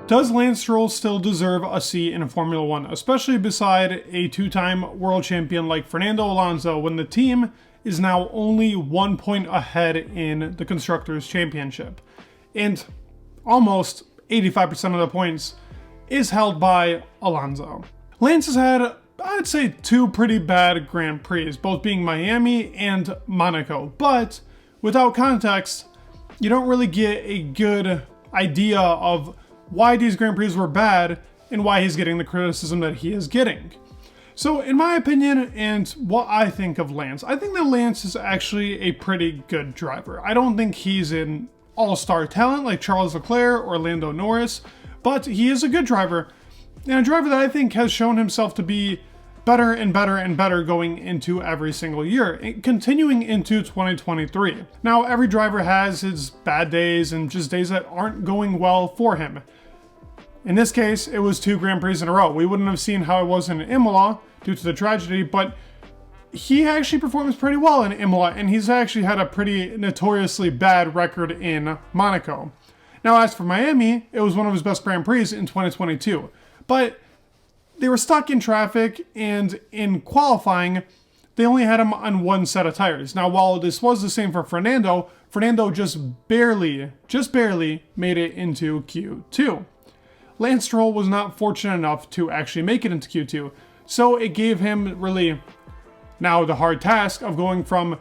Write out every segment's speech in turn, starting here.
Does Lance Stroll still deserve a seat in Formula One, especially beside a two-time world champion like Fernando Alonso, when the team is now only 1 point ahead in the Constructors' Championship? And almost 85% of the points is held by Alonso. Lance has had, I'd say, two pretty bad Grand Prix, both being Miami and Monaco. But without context, you don't really get a good idea of why these Grand Prix were bad and why he's getting the criticism that he is getting. So in my opinion, and what I think of Lance, I think that Lance is actually a pretty good driver. I don't think he's an all-star talent like Charles Leclerc or Lando Norris, but he is a good driver, and a driver that I think has shown himself to be better and better and better going into every single year, continuing into 2023. Now, every driver has his bad days and just days that aren't going well for him. In this case, it was 2 Grand Prix in a row. We wouldn't have seen how it was in Imola due to the tragedy, but he actually performs pretty well in Imola, and he's actually had a pretty notoriously bad record in Monaco. Now, as for Miami, it was one of his best Grand Prix in 2022, but they were stuck in traffic, and in qualifying, they only had him on one set of tires. Now, while this was the same for Fernando just barely made it into Q2. Lance Stroll was not fortunate enough to actually make it into Q2, so it gave him really now the hard task of going from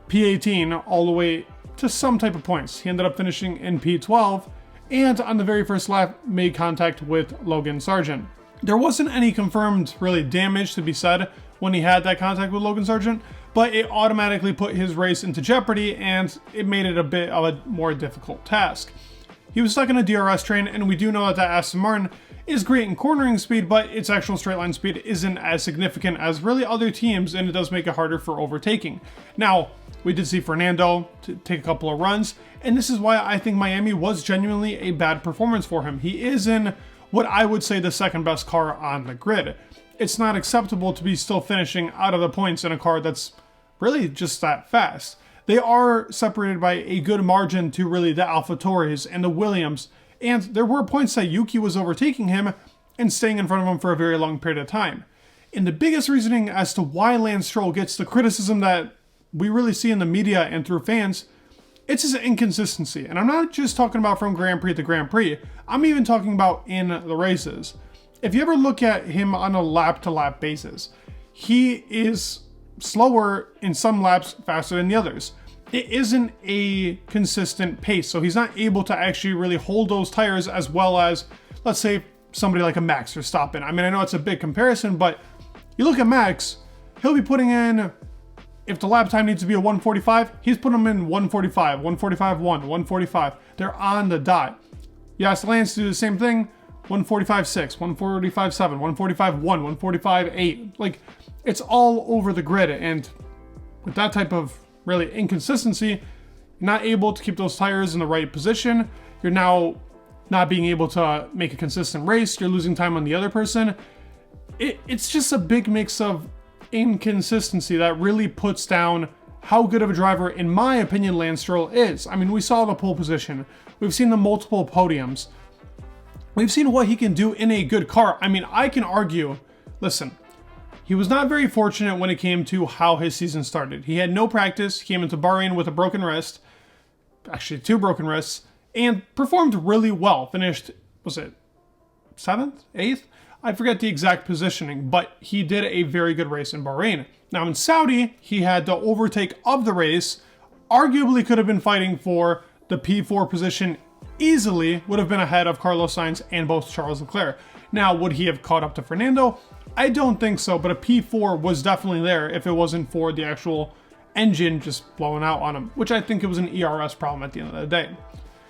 P18 all the way to some type of points. He ended up finishing in P12, and on the very first lap made contact with Logan Sargent. There wasn't any confirmed really damage to be said when he had that contact with Logan Sargent, but it automatically put his race into jeopardy, and it made it a bit of a more difficult task. He was stuck in a DRS train, and we do know that Aston Martin is great in cornering speed, but its actual straight line speed isn't as significant as really other teams, and it does make it harder for overtaking. Now, we did see Fernando take a couple of runs, and this is why I think Miami was genuinely a bad performance for him. He is in what I would say the second best car on the grid. It's not acceptable to be still finishing out of the points in a car that's really just that fast. They are separated by a good margin to really the AlphaTauris and the Williams, and there were points that Yuki was overtaking him and staying in front of him for a very long period of time. And the biggest reasoning as to why Lance Stroll gets the criticism that we really see in the media and through fans, it's his inconsistency. And I'm not just talking about from Grand Prix to Grand Prix, I'm even talking about in the races. If you ever look at him on a lap-to-lap basis, he is slower in some laps, faster than the others. It isn't a consistent pace, so he's not able to actually really hold those tires as well as, let's say, somebody like a Max Verstappen. I mean, I know it's a big comparison, but you look at Max, he'll be putting in, if the lap time needs to be a 145, he's putting them in 145, 145.1, 145. They're on the dot. You ask Lance to do the same thing, 145.6, 145.7, 145.1, 145.8. Like, it's all over the grid, and with that type of really inconsistency, you're not able to keep those tires in the right position. You're now not being able to make a consistent race. You're losing time on the other person. It's just a big mix of inconsistency that really puts down how good of a driver, in my opinion, Lance Stroll is. I mean, we saw the pole position. We've seen the multiple podiums. We've seen what he can do in a good car. I mean, I can argue, listen, he was not very fortunate when it came to how his season started. He had no practice, came into Bahrain with a broken wrist, actually 2 broken wrists, and performed really well. Finished, was it 7th, 8th? I forget the exact positioning, but he did a very good race in Bahrain. Now in Saudi, he had the overtake of the race, arguably could have been fighting for the P4 position easily, would have been ahead of Carlos Sainz and both Charles Leclerc. Now, would he have caught up to Fernando? I don't think so, but a P4 was definitely there if it wasn't for the actual engine just blowing out on him, which I think it was an ERS problem at the end of the day.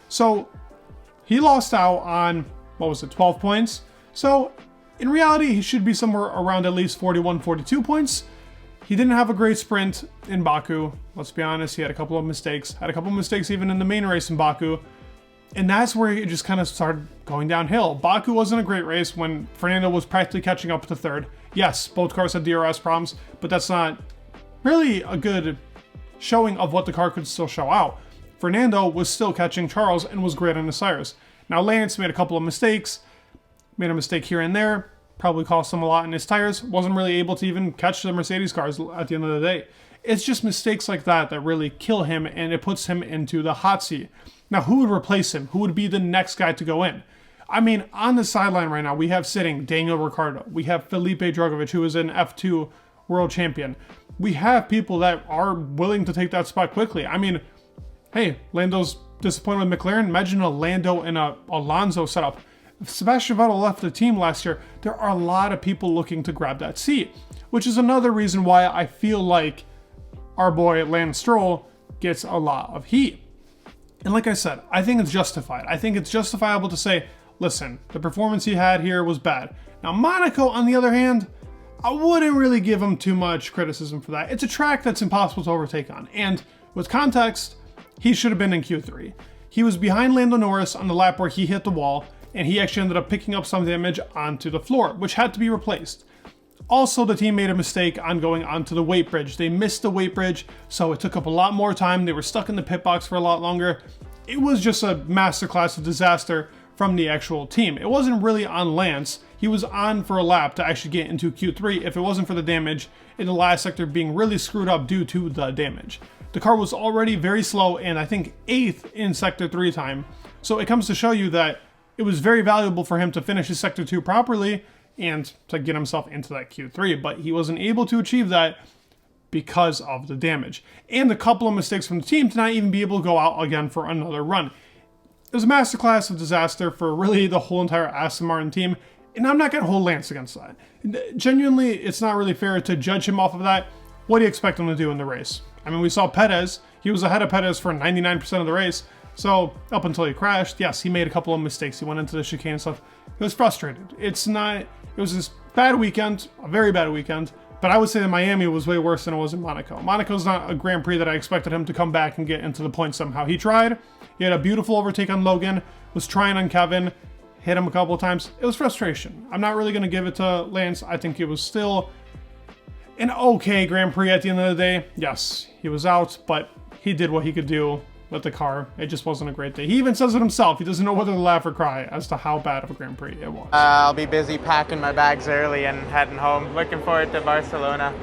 So he lost out on, 12 points? So in reality, he should be somewhere around at least 41, 42 points. He didn't have a great sprint in Baku. Let's be honest, he had a couple of mistakes. Had a couple of mistakes even in the main race in Baku. And that's where it just kind of started going downhill. Baku wasn't a great race when Fernando was practically catching up to third. Yes, both cars had DRS problems, but that's not really a good showing of what the car could still show out. Fernando was still catching Charles and was great on the tires. Now, Lance made a couple of mistakes, made a mistake here and there, probably cost him a lot in his tires, wasn't really able to even catch the Mercedes cars at the end of the day. It's just mistakes like that that really kill him, and it puts him into the hot seat. Now, who would replace him? Who would be the next guy to go in? I mean, on the sideline right now, we have sitting Daniel Ricciardo. We have Felipe Drugovich, who is an F2 world champion. We have people that are willing to take that spot quickly. I mean, hey, Lando's disappointed with McLaren. Imagine a Lando and a Alonso setup. If Sebastian Vettel left the team last year, there are a lot of people looking to grab that seat, which is another reason why I feel like our boy Lance Stroll gets a lot of heat. And like I said, I think it's justified. I think it's justifiable to say, listen, the performance he had here was bad. Now, Monaco, on the other hand, I wouldn't really give him too much criticism for that. It's a track that's impossible to overtake on. And with context, he should have been in Q3. He was behind Lando Norris on the lap where he hit the wall, and he actually ended up picking up some damage onto the floor, which had to be replaced. Also, the team made a mistake on going onto the weight bridge. They missed the weight bridge, so it took up a lot more time. They were stuck in the pit box for a lot longer. It was just a masterclass of disaster from the actual team. It wasn't really on Lance. He was on for a lap to actually get into Q3 if it wasn't for the damage in the last sector being really screwed up due to the damage. The car was already very slow and I think 8th in Sector 3 time. So it comes to show you that it was very valuable for him to finish his Sector 2 properly and to get himself into that Q3. But he wasn't able to achieve that because of the damage. And a couple of mistakes from the team to not even be able to go out again for another run. It was a masterclass of disaster for really the whole entire Aston Martin team, and I'm not going to hold Lance against that. Genuinely, it's not really fair to judge him off of that. What do you expect him to do in the race? I mean, we saw Perez. He was ahead of Perez for 99% of the race, so up until he crashed, yes, he made a couple of mistakes. He went into the chicane and stuff. He was frustrated. It was this bad weekend, a very bad weekend, but I would say that Miami was way worse than it was in Monaco. Monaco's not a Grand Prix that I expected him to come back and get into the points somehow. He tried. He had a beautiful overtake on Logan, was trying on Kevin, hit him a couple of times. It was frustration. I'm not really going to give it to Lance. I think it was still an okay Grand Prix at the end of the day. Yes, he was out, but he did what he could do with the car. It just wasn't a great day. He even says it himself. He doesn't know whether to laugh or cry as to how bad of a Grand Prix it was. I'll be busy packing my bags early and heading home. Looking forward to Barcelona.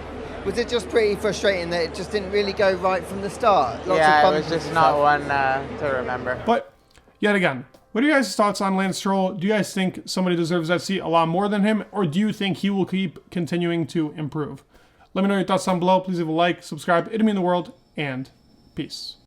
Was it just pretty frustrating that it just didn't really go right from the start? Yeah, it was just not one to remember. But yet again, what are your guys' thoughts on Lance Stroll? Do you guys think somebody deserves that seat a lot more than him, or do you think he will keep continuing to improve? Let me know your thoughts down below. Please leave a like, subscribe. It'd mean the world, and peace.